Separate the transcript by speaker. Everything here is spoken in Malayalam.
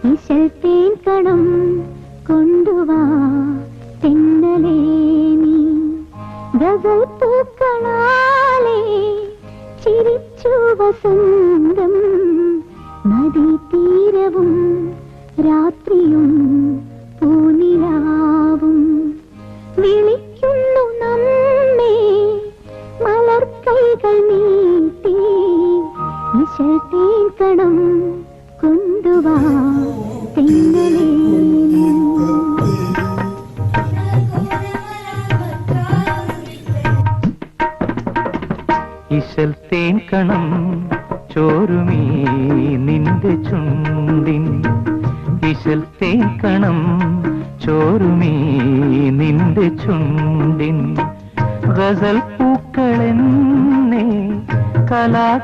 Speaker 1: ഇശൽ തേൻ കണം കൊണ്ടുവാ തെന്നലേ നീ ഗസൽ പൂക്കളാലേ ചിരിച്ചു വസന്തം നദീതീരവും രാത്രിയും പൂനിലാവും വിളിക്കുന്നു നമ്മെ മലർക്കൈകൾ നീട്ടി ഇശൽ തേൻ കണം കൊണ്ടുവാ തെന്നലേ
Speaker 2: ഇശൽ തേൻ കണം ചോരുമീ നിന്റെ ചുണ്ടിൻ ഇശൽ തേൻ കണം ചോരുമീ നിന്റെ ചുണ്ടിൻ ഗസൽ പൂക്കളെന്നെ കലാകാരനാക്കി